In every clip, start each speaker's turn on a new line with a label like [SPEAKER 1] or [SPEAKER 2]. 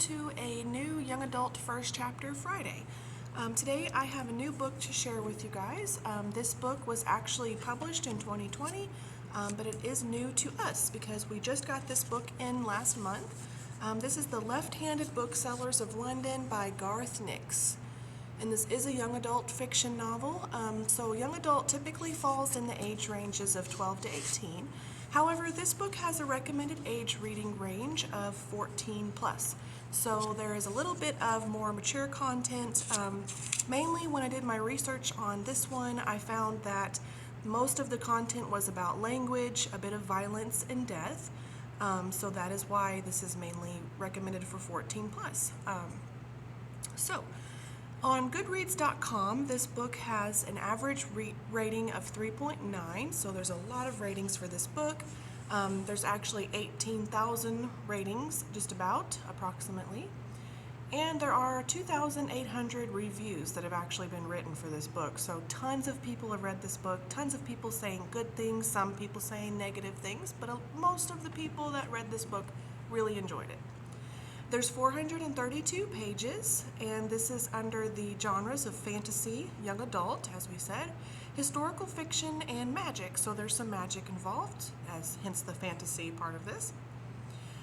[SPEAKER 1] to a new Young Adult First Chapter Friday. Today I have a new book to share with you guys. This book was actually published in 2020, but it is new to us because we just got this book in last month. This is The Left-Handed Booksellers of London by Garth Nix. And this is a young adult fiction novel. So young adult typically falls in the age ranges of 12 to 18. However, this book has a recommended age reading range of 14 plus. So there is a little bit of more mature content. Mainly when I did my research on this one, I found that most of the content was about language, a bit of violence and death. So that is why this is mainly recommended for 14 plus. On Goodreads.com, this book has an average rating of 3.9, so there's a lot of ratings for this book. There's actually 18,000 ratings, just about, approximately. And there are 2,800 reviews that have actually been written for this book. So tons of people have read this book, tons of people saying good things, some people saying negative things, but most of the people that read this book really enjoyed it. There's 432 pages, and this is under the genres of fantasy, young adult, as we said, historical fiction, and magic. So there's some magic involved, hence the fantasy part of this.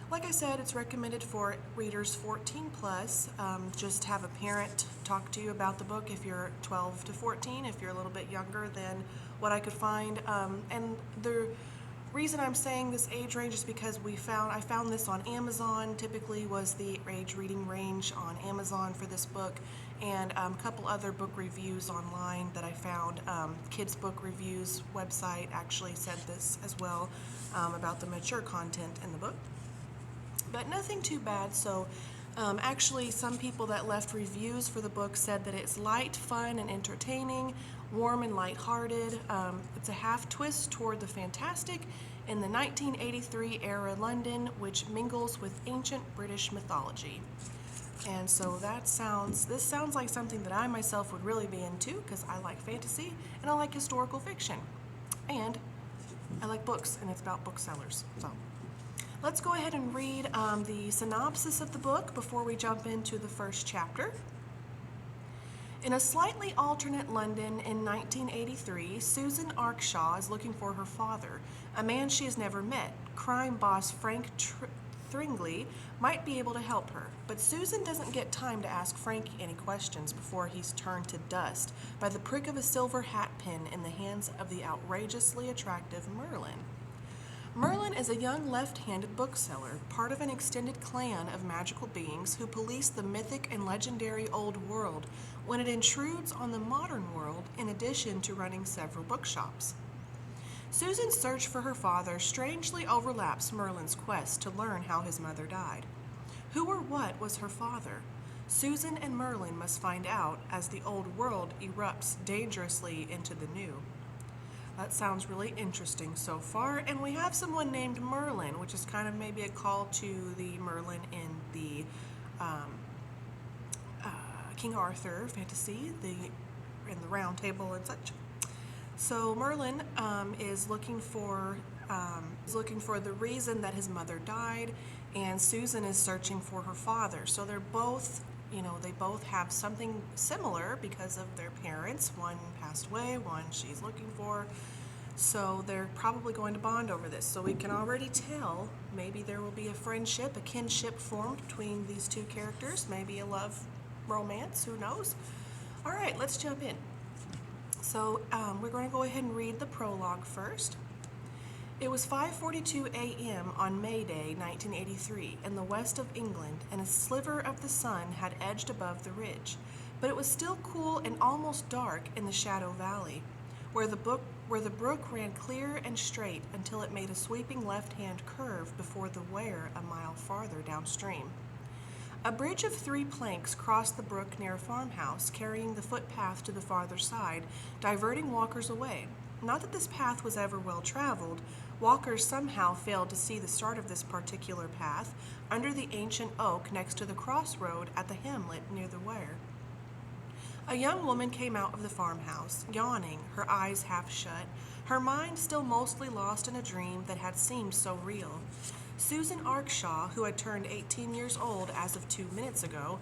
[SPEAKER 1] Like I said, it's recommended for readers 14 plus. Just have a parent talk to you about the book if you're 12 to 14, if you're a little bit younger than what I could find. And the reason I'm saying this age range is because I found this on Amazon. Typically was the age reading range on Amazon for this book, and a couple other book reviews online that I found. Kids Book Reviews website actually said this as well about the mature content in the book, but nothing too bad. So actually some people that left reviews for the book said that it's light, fun, and entertaining, warm and lighthearted. It's a half twist toward the fantastic in the 1983 era London, which mingles with ancient British mythology. And so this sounds like something that I myself would really be into, because I like fantasy and I like historical fiction, and I like books, and it's about booksellers. So let's go ahead and read the synopsis of the book before we jump into the first chapter. In a slightly alternate London in 1983, Susan Arkshaw is looking for her father, a man she has never met. Crime boss Frank Thringley might be able to help her, but Susan doesn't get time to ask Frank any questions before he's turned to dust by the prick of a silver hat pin in the hands of the outrageously attractive Merlin. Merlin is a young left-handed bookseller, part of an extended clan of magical beings who police the mythic and legendary old world when it intrudes on the modern world, in addition to running several bookshops. Susan's search for her father strangely overlaps Merlin's quest to learn how his mother died. Who or what was her father? Susan and Merlin must find out as the old world erupts dangerously into the new. That sounds really interesting so far, and we have someone named Merlin, which is kind of maybe a call to the Merlin in the King Arthur fantasy, in the Round Table and such. So Merlin is looking for the reason that his mother died, and Susan is searching for her father. So they're both, they both have something similar because of their parents. One passed away, one she's looking for. So they're probably going to bond over this. So we can already tell maybe there will be a friendship, a kinship formed between these two characters, maybe a love romance, who knows? All right, let's jump in. So we're going to go ahead and read the prologue first. It was 5:42 a.m. on May Day, 1983, in the west of England, and a sliver of the sun had edged above the ridge, but it was still cool and almost dark in the Shadow Valley, where the brook ran clear and straight until it made a sweeping left-hand curve before the Wear a mile farther downstream. A bridge of 3 planks crossed the brook near a farmhouse, carrying the footpath to the farther side, diverting walkers away. Not that this path was ever well traveled. Walkers somehow failed to see the start of this particular path under the ancient oak next to the crossroad at the hamlet near the Wear. A young woman came out of the farmhouse, yawning, her eyes half shut, her mind still mostly lost in a dream that had seemed so real. Susan Arkshaw, who had turned 18 years old as of 2 minutes ago,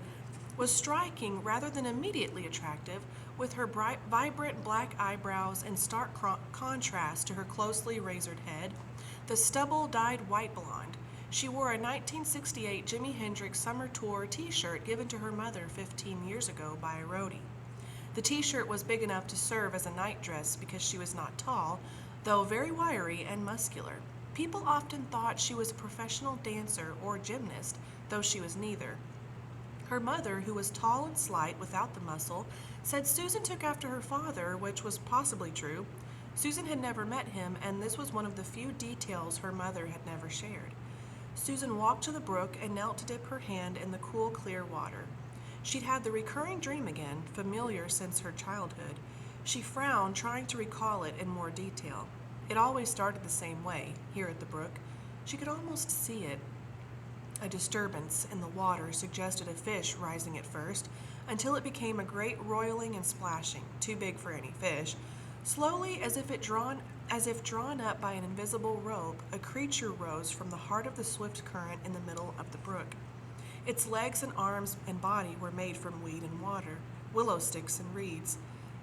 [SPEAKER 1] was striking rather than immediately attractive, with her bright, vibrant black eyebrows in stark contrast to her closely razored head, the stubble dyed white blonde. She wore a 1968 Jimi Hendrix Summer Tour t-shirt given to her mother 15 years ago by a roadie. The t-shirt was big enough to serve as a nightdress because she was not tall, though very wiry and muscular. People often thought she was a professional dancer or gymnast, though she was neither. Her mother, who was tall and slight without the muscle, said Susan took after her father, which was possibly true. Susan had never met him, and this was one of the few details her mother had never shared. Susan walked to the brook and knelt to dip her hand in the cool, clear water. She'd had the recurring dream again, familiar since her childhood. She frowned, trying to recall it in more detail. It always started the same way, here at the brook. She could almost see it. A disturbance in the water suggested a fish rising at first, until it became a great roiling and splashing, too big for any fish. Slowly, as if drawn up by an invisible rope, a creature rose from the heart of the swift current in the middle of the brook. Its legs and arms and body were made from weed and water, willow sticks and reeds.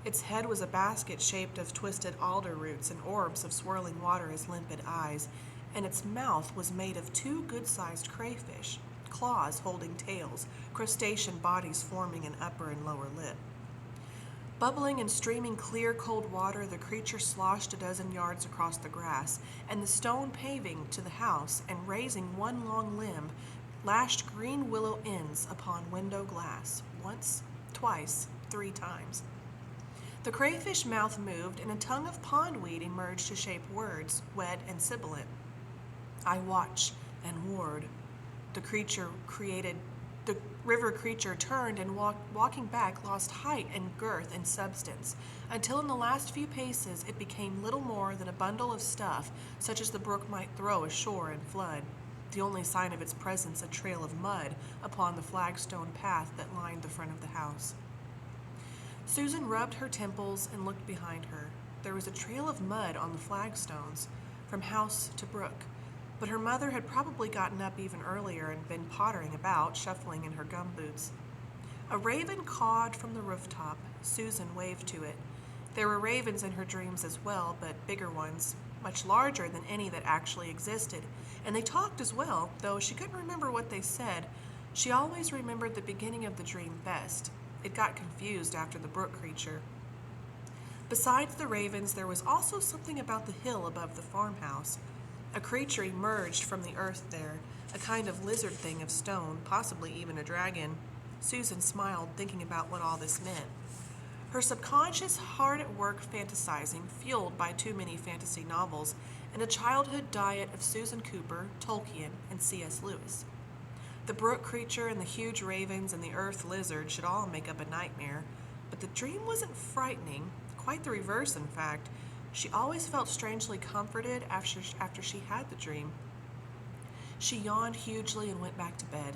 [SPEAKER 1] Its head was a basket shaped of twisted alder roots and orbs of swirling water as limpid eyes, and its mouth was made of 2 good-sized crayfish, claws holding tails, crustacean bodies forming an upper and lower lip. Bubbling and streaming clear, cold water, the creature sloshed a dozen yards across the grass, and the stone paving to the house, and raising one long limb, lashed green willow ends upon window glass, once, twice, 3 times. The crayfish mouth moved, and a tongue of pondweed emerged to shape words, wet and sibilant. I watch and ward. The river creature turned and walking back, lost height and girth and substance, until in the last few paces it became little more than a bundle of stuff, such as the brook might throw ashore in flood. The only sign of its presence a trail of mud upon the flagstone path that lined the front of the house. Susan rubbed her temples and looked behind her. There was a trail of mud on the flagstones, from house to brook, but her mother had probably gotten up even earlier and been pottering about, shuffling in her gumboots. A raven cawed from the rooftop. Susan waved to it. There were ravens in her dreams as well, but bigger ones, much larger than any that actually existed, and they talked as well, though she couldn't remember what they said. She always remembered the beginning of the dream best. It got confused after the brook creature. Besides the ravens, there was also something about the hill above the farmhouse. A creature emerged from the earth there, a kind of lizard thing of stone, possibly even a dragon. Susan smiled, thinking about what all this meant. Her subconscious hard at work fantasizing, fueled by too many fantasy novels, and a childhood diet of Susan Cooper, Tolkien, and C.S. Lewis. The brook creature and the huge ravens and the earth lizard should all make up a nightmare, but the dream wasn't frightening, quite the reverse in fact. She always felt strangely comforted after she had the dream. She yawned hugely and went back to bed.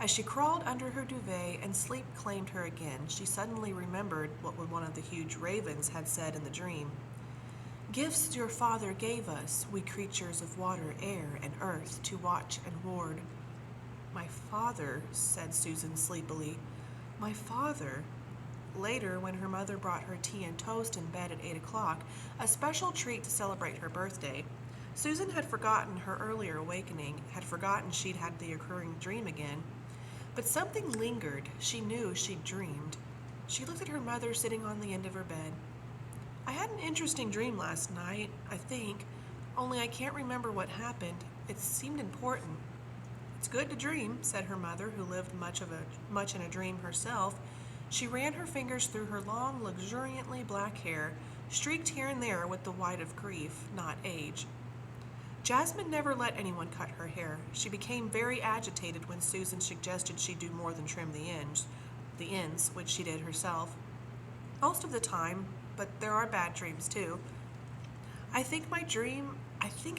[SPEAKER 1] As she crawled under her duvet and sleep claimed her again, she suddenly remembered what one of the huge ravens had said in the dream. "Gifts your father gave us, we creatures of water, air, and earth, to watch and ward." "My father," said Susan sleepily. "My father." Later, when her mother brought her tea and toast in bed at 8 o'clock, a special treat to celebrate her birthday, Susan had forgotten her earlier awakening, had forgotten she'd had the recurring dream again. But something lingered. She knew she'd dreamed. She looked at her mother sitting on the end of her bed. "I had an interesting dream last night, I think, only I can't remember what happened. It seemed important." "It's good to dream," said her mother, who lived much in a dream herself. She ran her fingers through her long, luxuriantly black hair, streaked here and there with the white of grief, not age. Jasmine never let anyone cut her hair. She became very agitated when Susan suggested she do more than trim the ends, which she did herself. Most of the time, but there are bad dreams too. I think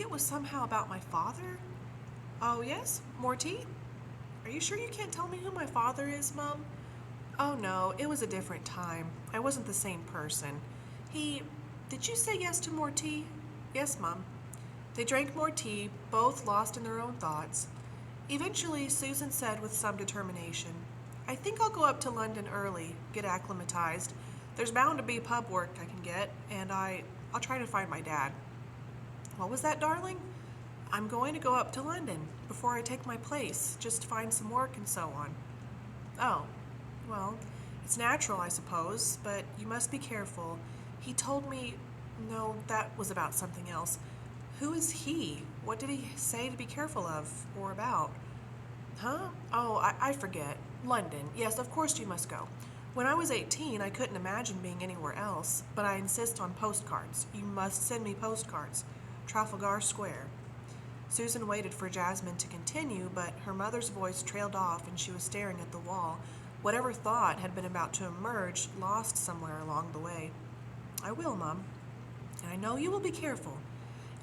[SPEAKER 1] it was somehow about my father." "Oh yes? More tea? Are you sure you can't tell me who my father is, Mum?" "Oh no, it was a different time. I wasn't the same person. Did you say yes to more tea?" "Yes, Mum." They drank more tea, both lost in their own thoughts. Eventually, Susan said with some determination, "I think I'll go up to London early, get acclimatized. There's bound to be pub work I can get, and I'll try to find my dad." "What was that, darling?" "I'm going to go up to London before I take my place, just to find some work and so on." "Oh, well, it's natural, I suppose, but you must be careful. He told me—" No, that was about something else. "Who is he? What did he say to be careful of, or about?" "Huh? Oh, I forget. London. Yes, of course you must go. When I was 18, I couldn't imagine being anywhere else, but I insist on postcards. You must send me postcards. Trafalgar Square." Susan waited for Jasmine to continue, but her mother's voice trailed off and she was staring at the wall. Whatever thought had been about to emerge lost somewhere along the way. "I will, Mum. And I know you will be careful.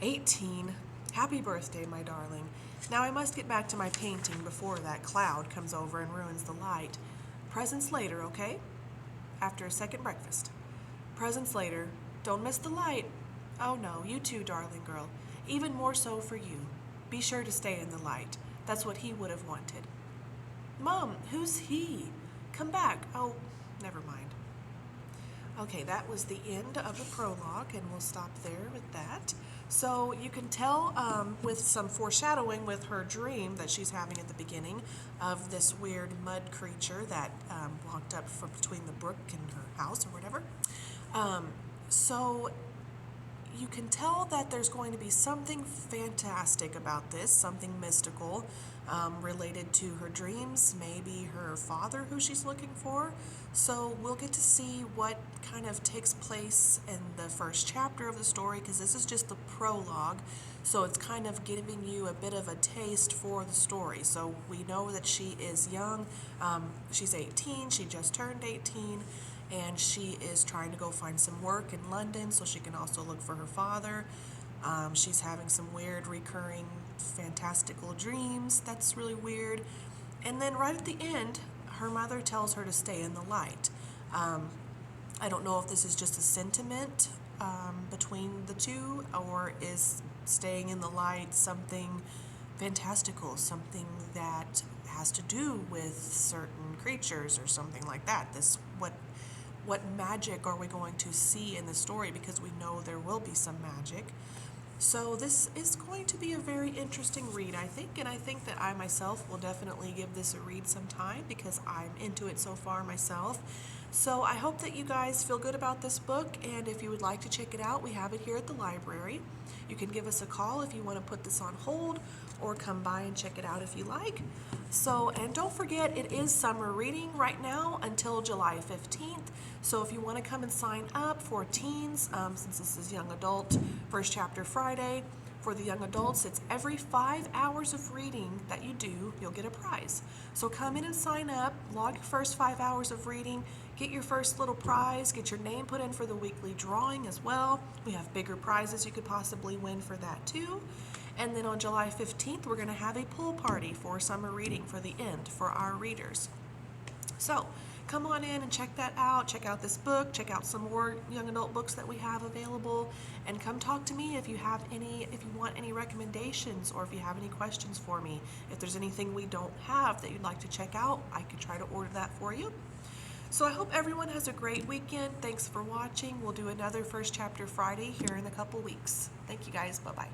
[SPEAKER 1] 18. Happy birthday, my darling. Now I must get back to my painting before that cloud comes over and ruins the light. Presents later, okay?" After a second breakfast. "Presents later. Don't miss the light." "Oh no, you too, darling girl. Even more so for you. Be sure to stay in the light. That's what he would have wanted." "Mom, who's he? Come back." "Oh, never mind." Okay, that was the end of the prologue, and we'll stop there with that. So you can tell with some foreshadowing with her dream that she's having at the beginning of this weird mud creature that walked up from between the brook and her house or whatever. So you can tell that there's going to be something fantastic about this, something mystical related to her dreams, maybe her father who she's looking for. So we'll get to see what kind of takes place in the first chapter of the story, because this is just the prologue. So it's kind of giving you a bit of a taste for the story. So we know that she is young. She's 18. She just turned 18. And she is trying to go find some work in London so she can also look for her father. She's having some weird recurring fantastical dreams. That's really weird. And then right at the end, her mother tells her to stay in the light. I don't know if this is just a sentiment between the two, or is staying in the light something fantastical, something that has to do with certain creatures or something like that. What magic are we going to see in the story, because we know there will be some magic. So this is going to be a very interesting read, I think, and I think that I myself will definitely give this a read sometime because I'm into it so far myself. So I hope that you guys feel good about this book, and if you would like to check it out, we have it here at the library. You can give us a call if you want to put this on hold, or come by and check it out if you like. So, and don't forget, it is summer reading right now until July 15th. So if you want to come and sign up for teens, since this is young adult, first chapter Friday, for the young adults, it's every 5 hours of reading that you do, you'll get a prize. So come in and sign up, log your first 5 hours of reading, get your first little prize, get your name put in for the weekly drawing as well. We have bigger prizes you could possibly win for that too. And then on July 15th, we're going to have a pool party for summer reading for the end for our readers. So come on in and check that out. Check out this book. Check out some more young adult books that we have available. And come talk to me if you want any recommendations, or if you have any questions for me. If there's anything we don't have that you'd like to check out, I could try to order that for you. So I hope everyone has a great weekend. Thanks for watching. We'll do another First Chapter Friday here in a couple weeks. Thank you guys. Bye-bye.